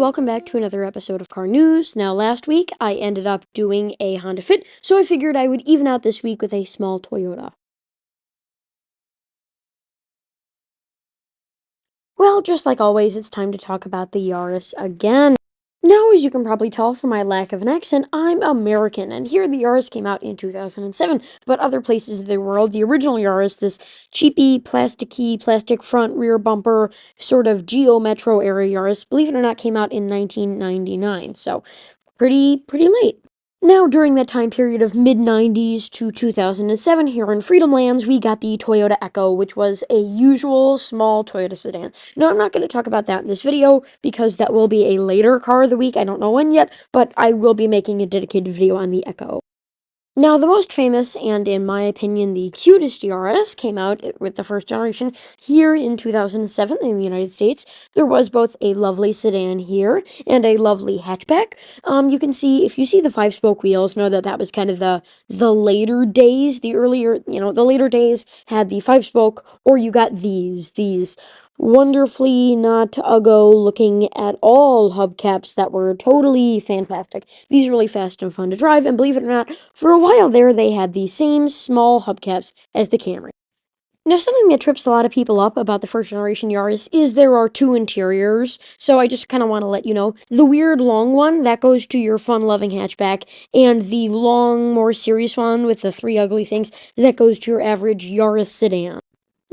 welcome back to another episode of Car News. Now, last week I ended up doing a Honda Fit, so I figured I would even out this week with a small Toyota. Well, just like always, it's time to talk about the Yaris again. Now, as you can probably tell from my lack of an accent, I'm American, and here the Yaris came out in 2007, but other places of the world, the original Yaris, this cheapy, plasticky, plastic front rear bumper, sort of Geo Metro era Yaris, believe it or not, came out in 1999, so pretty late. Now, during that time period of mid-90s to 2007, here in Freedom Lands, we got the Toyota Echo, which was a usual small Toyota sedan. Now, I'm not going to talk about that in this video, because that will be a later car of the week. I don't know when yet, but I will be making a dedicated video on the Echo. Now, the most famous, and in my opinion, the cutest Yaris came out with the first generation here in 2007 in the United States. There was both a lovely sedan here and a lovely hatchback. You can see, if you see the 5-spoke wheels, know that that was kind of the later days. The earlier, the later days had the 5-spoke, or you got these wonderfully not uggo looking at all hubcaps that were totally fantastic. These are really fast and fun to drive, and believe it or not, for a while there they had the same small hubcaps as the Camry. Now, something that trips a lot of people up about the first generation Yaris is there are two interiors, so I just kind of want to let you know. The weird long one, that goes to your fun-loving hatchback, and the long, more serious one with the three ugly things, that goes to your average Yaris sedan.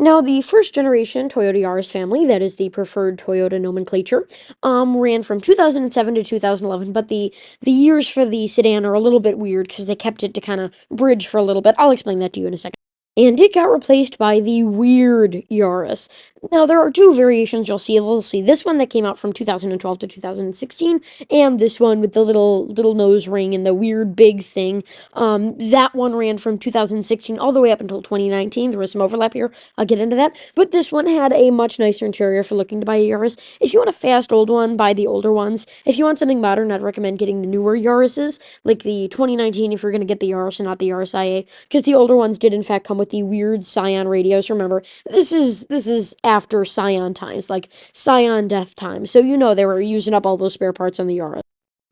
Now, the first generation Toyota Yaris family, that is the preferred Toyota nomenclature, ran from 2007 to 2011, but the years for the sedan are a little bit weird because they kept it to kind of bridge for a little bit. I'll explain that to you in a second. And it got replaced by the weird Yaris. Now, there are two variations you'll see. We'll see this one that came out from 2012 to 2016, and this one with the little nose ring and the weird big thing. That one ran from 2016 all the way up until 2019. There was some overlap here. I'll get into that. But this one had a much nicer interior for looking to buy a Yaris. If you want a fast old one, buy the older ones. If you want something modern, I'd recommend getting the newer Yarises, like the 2019 if you're going to get the Yaris and not the Yaris IA, because the older ones did in fact come with the weird Scion radios. Remember, this is after Scion times, like Scion death times, so they were using up all those spare parts on the Yaris.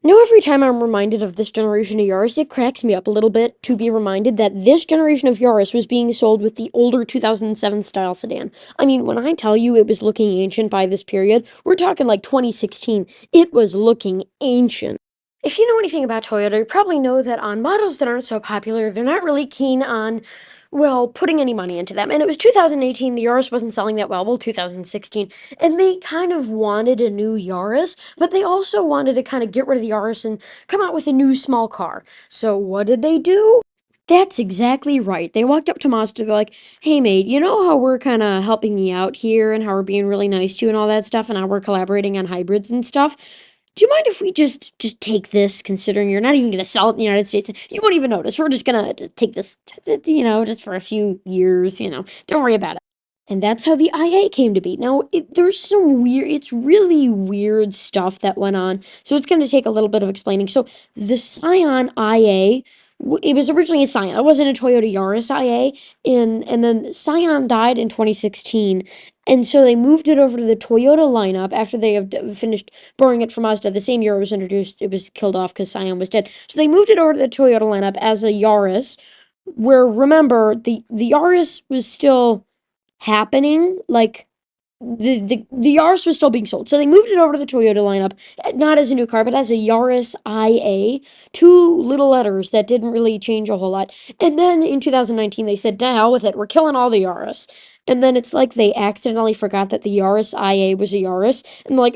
Now, every time I'm reminded of this generation of Yaris, it cracks me up a little bit to be reminded that this generation of Yaris was being sold with the older 2007 style sedan. I mean, when I tell you it was looking ancient by this period, we're talking like 2016. It was looking ancient. If you know anything about Toyota, you probably know that on models that aren't so popular, they're not really keen on, well, putting any money into them. And it was 2018, the Yaris wasn't selling that well, 2016, and they kind of wanted a new Yaris, but they also wanted to kind of get rid of the Yaris and come out with a new small car. So what did they do? That's exactly right. They walked up to Mazda, they're like, hey mate, you know how we're kind of helping you out here and how we're being really nice to you and all that stuff and how we're collaborating on hybrids and stuff? Do you mind if we just take this, considering you're not even going to sell it in the United States? You won't even notice. We're just going to take this, just for a few years, Don't worry about it. And that's how the IA came to be. Now, there's some it's really weird stuff that went on. So it's going to take a little bit of explaining. So the Scion IA, it was originally a Scion. It wasn't a Toyota Yaris IA. And then Scion died in 2016. And so they moved it over to the Toyota lineup after they have finished borrowing it from Mazda. The same year it was introduced, it was killed off because Scion was dead. So they moved it over to the Toyota lineup as a Yaris, where, remember, the Yaris was still happening, like the Yaris was still being sold. So they moved it over to the Toyota lineup, not as a new car, but as a Yaris IA. Two little letters that didn't really change a whole lot. And then in 2019, they said, to hell with it, we're killing all the Yaris. And then it's like they accidentally forgot that the Yaris IA was a Yaris. And like,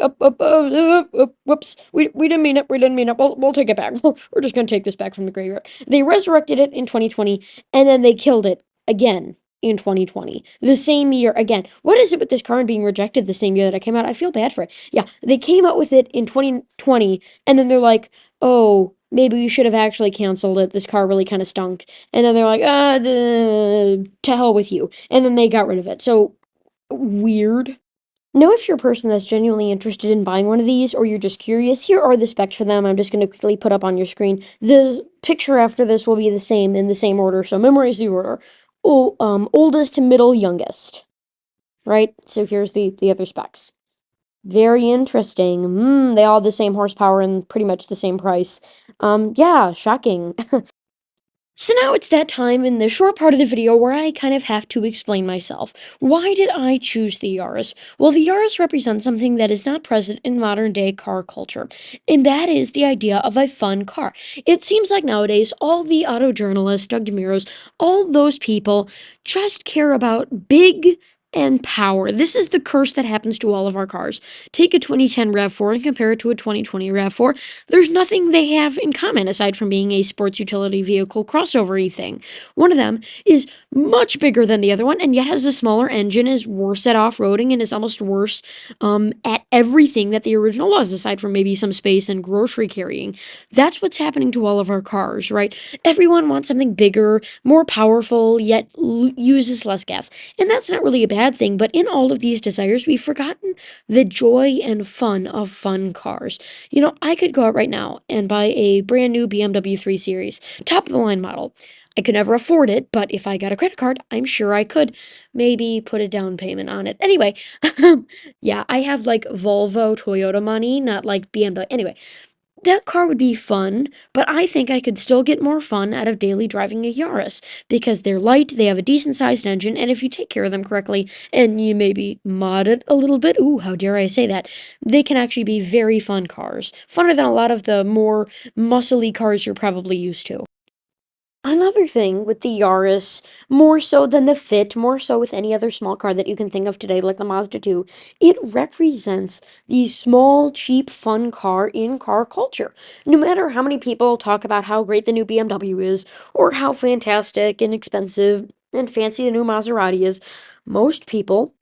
whoops, we didn't mean it, we'll take it back. We're just going to take this back from the graveyard. They resurrected it in 2020, and then they killed it again in 2020. The same year, again, what is it with this car and being rejected the same year that it came out? I feel bad for it. Yeah, they came out with it in 2020, and then they're like, oh, maybe we should have actually canceled it. This car really kind of stunk. And then they're like, to hell with you. And then they got rid of it. So, weird. Now, if you're a person that's genuinely interested in buying one of these, or you're just curious, here are the specs for them. I'm just going to quickly put up on your screen. The picture after this will be the same in the same order, so memorize the order. Oldest to middle youngest, right? So here's the other specs. Very interesting. They all have the same horsepower and pretty much the same price. Yeah, shocking. So now it's that time in the short part of the video where I kind of have to explain myself. Why did I choose the Yaris? Well, the Yaris represents something that is not present in modern day car culture, and that is the idea of a fun car. It seems like nowadays all the auto journalists, Doug DeMuros, all those people just care about big and power. This is the curse that happens to all of our cars. Take a 2010 RAV4 and compare it to a 2020 RAV4. There's nothing they have in common aside from being a sports utility vehicle crossover-y thing. One of them is much bigger than the other one and yet has a smaller engine, is worse at off-roading, and is almost worse at everything that the original was, aside from maybe some space and grocery carrying. That's what's happening to all of our cars, right? Everyone wants something bigger, more powerful, yet uses less gas. And that's not really a bad thing, but in all of these desires, we've forgotten the joy and fun of fun cars. You know, I could go out right now and buy a brand new BMW 3 Series, top of the line model. I could never afford it, but if I got a credit card, I'm sure I could maybe put a down payment on it. Anyway, yeah, I have like Volvo, Toyota money, not like BMW. Anyway, that car would be fun, but I think I could still get more fun out of daily driving a Yaris because they're light, they have a decent sized engine, and if you take care of them correctly and you maybe mod it a little bit, ooh, how dare I say that, they can actually be very fun cars. Funner than a lot of the more muscly cars you're probably used to. Another thing with the Yaris, more so than the Fit, more so with any other small car that you can think of today, like the Mazda 2, it represents the small, cheap, fun car in car culture. No matter how many people talk about how great the new BMW is, or how fantastic and expensive and fancy the new Maserati is, most people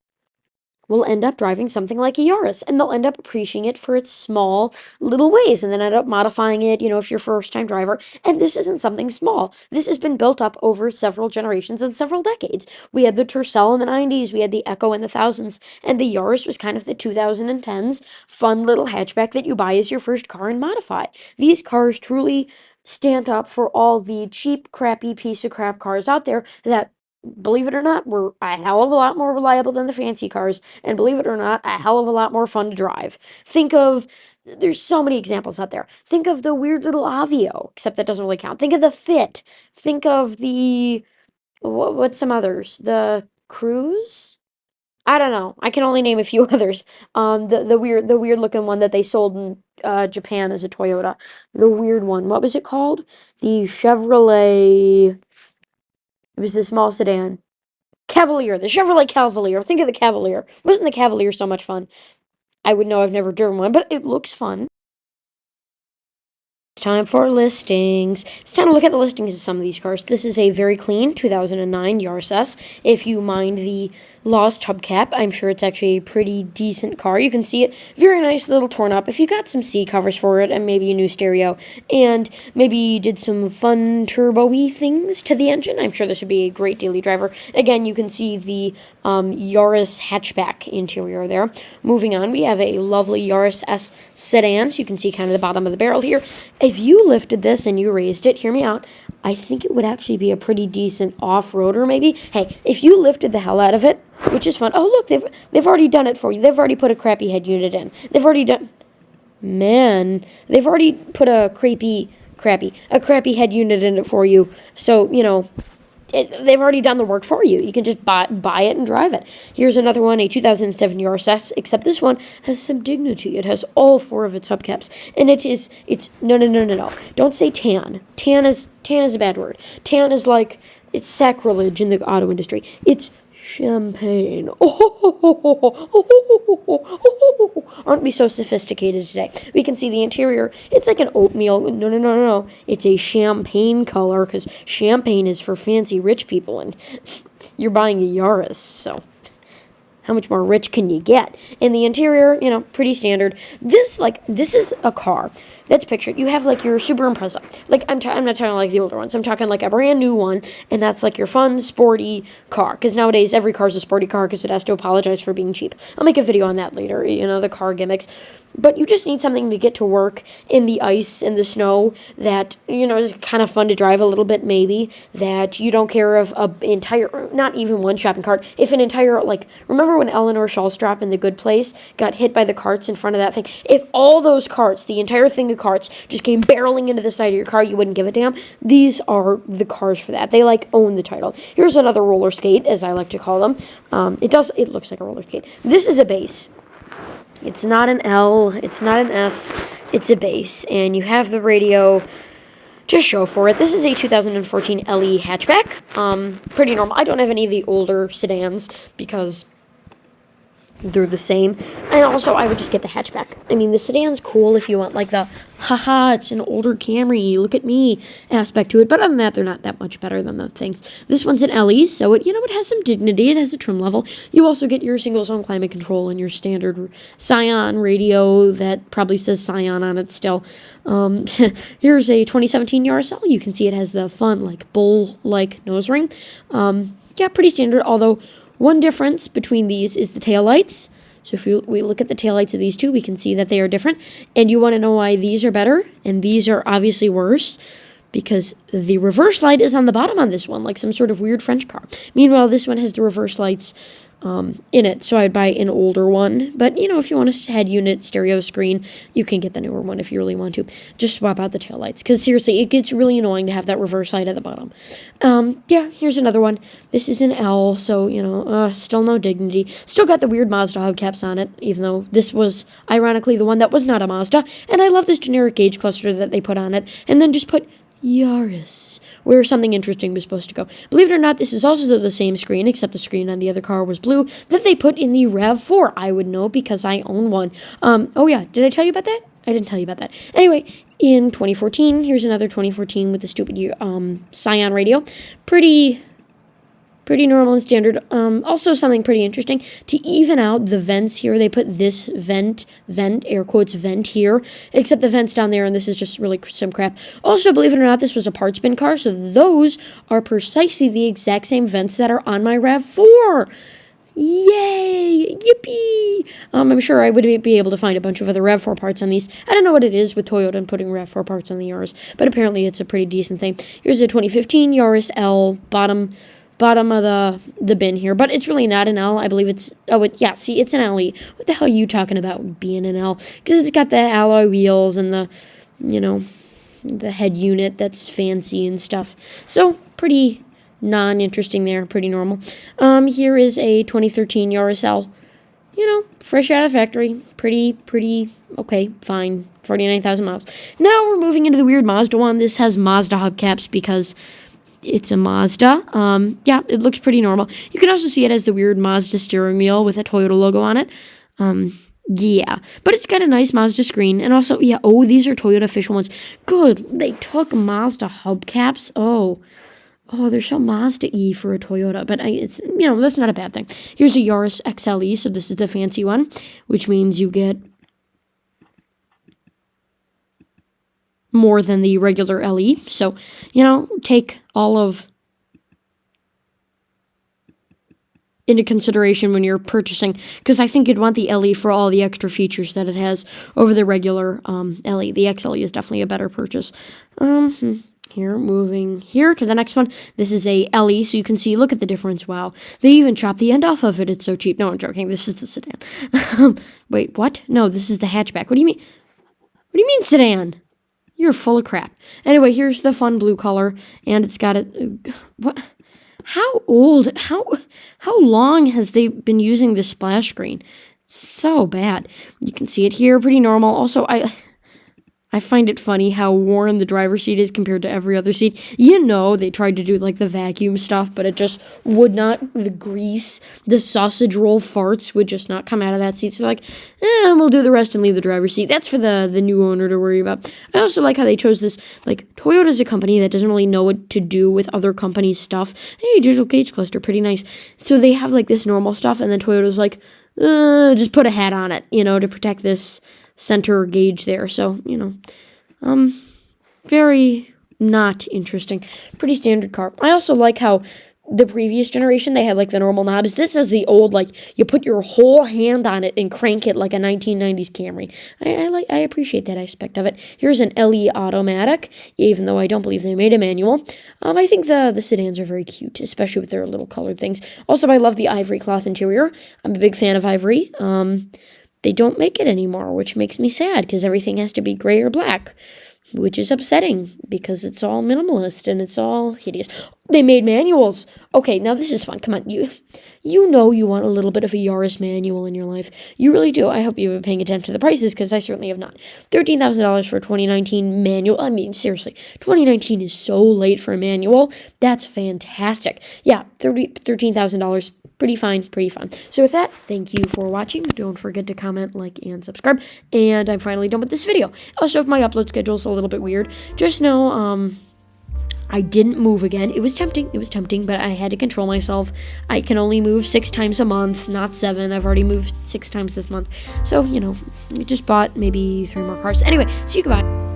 will end up driving something like a Yaris, and they'll end up appreciating it for its small little ways, and then end up modifying it, you know, if you're a first-time driver. And this isn't something small. This has been built up over several generations and several decades. We had the Tercel in the 90s, we had the Echo in the thousands, and the Yaris was kind of the 2010s fun little hatchback that you buy as your first car and modify. These cars truly stand up for all the cheap, crappy piece of crap cars out there that, believe it or not, were a hell of a lot more reliable than the fancy cars, and believe it or not, a hell of a lot more fun to drive. Think of, there's so many examples out there. Think of the weird little Avio, except that doesn't really count. Think of the Fit. Think of the, what's some others? The Cruise? I don't know. I can only name a few others. The weird looking one that they sold in Japan as a Toyota. The weird one. What was it called? The Chevrolet. It was a small sedan. Cavalier, the Chevrolet Cavalier. Think of the Cavalier. Wasn't the Cavalier so much fun? I would know, I've never driven one, but it looks fun. It's time for listings. It's time to look at the listings of some of these cars. This is a very clean 2009 Yaris S. If you mind the lost hubcap, I'm sure it's actually a pretty decent car. You can see it, very nice, little torn up. If you got some seat covers for it and maybe a new stereo and maybe did some fun turbo-y things to the engine, I'm sure this would be a great daily driver. Again, you can see the Yaris hatchback interior there. Moving on, we have a lovely Yaris S sedan, so you can see kind of the bottom of the barrel here. If you lifted this and you raised it, hear me out, I think it would actually be a pretty decent off-roader maybe. Hey, if you lifted the hell out of it, which is fun. Oh, look, they've already done it for you. They've already put a crappy head unit in. They've already done... Man, they've already put a crappy head unit in it for you. So, you know, they've already done the work for you. You can just buy it and drive it. Here's another one, a 2007 Yaris S, except this one has some dignity. It has all four of its hubcaps, and it's no. Don't say tan. Tan is a bad word. Tan is like, it's sacrilege in the auto industry. It's champagne. Aren't we so sophisticated today? We can see the interior. It's like an oatmeal. No. It's a champagne color because champagne is for fancy rich people, and you're buying a Yaris, so how much more rich can you get? In the interior, you know, pretty standard. This is a car That's pictured. You have like your Super Impreza. Like I'm not talking like the older ones. I'm talking like a brand new one, and that's like your fun, sporty car. Because nowadays every car is a sporty car because it has to apologize for being cheap. I'll make a video on that later. The car gimmicks. But you just need something to get to work in the ice and the snow that, is kind of fun to drive a little bit, maybe, that you don't care if not even one shopping cart, if an entire, remember when Eleanor Shallstrop in The Good Place got hit by the carts in front of that thing? If all those carts, the entire thing of carts, just came barreling into the side of your car, you wouldn't give a damn. These are the cars for that. They, own the title. Here's another roller skate, as I like to call them. It looks like a roller skate. This is a base. It's not an L, it's not an S, it's a base, and you have the radio to show for it. This is a 2014 LE hatchback, pretty normal. I don't have any of the older sedans because they're the same, and also I would just get the hatchback. I mean, the sedan's cool if you want the haha, it's an older Camry, look at me aspect to it, but other than that, they're not that much better than the things. This one's an LE, so it has some dignity, it has a trim level. You also get your single zone climate control and your standard Scion radio that probably says Scion on it still. Here's a 2017 Yaris L. You can see it has the fun, bull-like nose ring. Yeah, pretty standard, although one difference between these is the taillights. So if we look at the taillights of these two, we can see that they are different. And you want to know why these are better and these are obviously worse? Because the reverse light is on the bottom on this one, like some sort of weird French car. Meanwhile, this one has the reverse lights in it, so I'd buy an older one. But, if you want a head unit stereo screen, you can get the newer one if you really want to. Just swap out the taillights, because seriously, it gets really annoying to have that reverse light at the bottom. Yeah, here's another one. This is an L, so, still no dignity. Still got the weird Mazda hubcaps on it, even though this was, ironically, the one that was not a Mazda. And I love this generic gauge cluster that they put on it, and then just put Yaris, where something interesting was supposed to go. Believe it or not, this is also the same screen, except the screen on the other car was blue, that they put in the RAV4. I would know because I own one. Oh yeah, did I tell you about that? I didn't tell you about that. Anyway, in 2014, here's another 2014 with the stupid Scion radio. Pretty normal and standard. Also something pretty interesting. To even out the vents here, they put this vent, air quotes, vent here, except the vent's down there, and this is just really some crap. Also, believe it or not, this was a parts bin car, so those are precisely the exact same vents that are on my RAV4. Yay! Yippee! I'm sure I would be able to find a bunch of other RAV4 parts on these. I don't know what it is with Toyota and putting RAV4 parts on the Yaris, but apparently it's a pretty decent thing. Here's a 2015 Yaris L, bottom of the bin here, but it's really not an L. I believe it's, see, it's an LE. What the hell are you talking about being an L? Because it's got the alloy wheels and the, the head unit that's fancy and stuff. So, pretty non-interesting there, pretty normal. Here is a 2013 Yaris L. Fresh out of the factory. Pretty, okay, fine. 49,000 miles. Now we're moving into the weird Mazda one. This has Mazda hubcaps because it's a Mazda. Yeah, it looks pretty normal. You can also see it as the weird Mazda steering wheel with a Toyota logo on it. Yeah, but it's got a nice Mazda screen. And also, yeah, these are Toyota official ones. Good, they took Mazda hubcaps. Oh, they're so Mazda-y for a Toyota. But it's, that's not a bad thing. Here's a Yaris XLE, so this is the fancy one, which means you get more than the regular LE. So, take all of into consideration when you're purchasing, because I think you'd want the LE for all the extra features that it has over the regular LE. The XLE is definitely a better purchase. Here, moving here to the next one. This is a LE, so you can see, look at the difference. Wow. They even chopped the end off of it. It's so cheap. No, I'm joking. This is the sedan. Wait, what? No, this is the hatchback. What do you mean? What do you mean sedan? You're full of crap. Anyway, here's the fun blue color, and it's got what? How old? How long has they been using this splash screen? So bad. You can see it here, pretty normal. Also, I find it funny how worn the driver's seat is compared to every other seat. They tried to do the vacuum stuff, but it just would not. The grease, the sausage roll farts would just not come out of that seat. So we'll do the rest and leave the driver's seat. That's for the new owner to worry about. I also like how they chose this. Toyota's a company that doesn't really know what to do with other companies' stuff. Hey, digital gauge cluster, pretty nice. So they have this normal stuff, and then Toyota's just put a hat on it, to protect this center gauge there. So, Very not interesting. Pretty standard car. I also like how the previous generation, they had like the normal knobs. This is the old, like, you put your whole hand on it and crank it like a 1990s Camry. I appreciate that aspect of it. Here's an LE automatic, even though I don't believe they made a manual. I think the sedans are very cute, especially with their little colored things. Also, I love the ivory cloth interior. I'm a big fan of ivory. They don't make it anymore, which makes me sad because everything has to be gray or black, which is upsetting because it's all minimalist and it's all hideous. They made manuals. Okay, now this is fun. Come on, you know you want a little bit of a Yaris manual in your life. You really do. I hope you've been paying attention to the prices because I certainly have not. $13,000 for a 2019 manual. I mean, seriously, 2019 is so late for a manual. That's fantastic. Yeah, $13,000. Pretty fine, pretty fun. So with that, thank you for watching. Don't forget to comment, like, and subscribe. And I'm finally done with this video. Also, if my upload schedule is a little bit weird, just know, I didn't move again. It was tempting, but I had to control myself. I can only move 6 times a month, not 7. I've already moved 6 times this month. So, we just bought maybe 3 more cars. Anyway, see you, goodbye.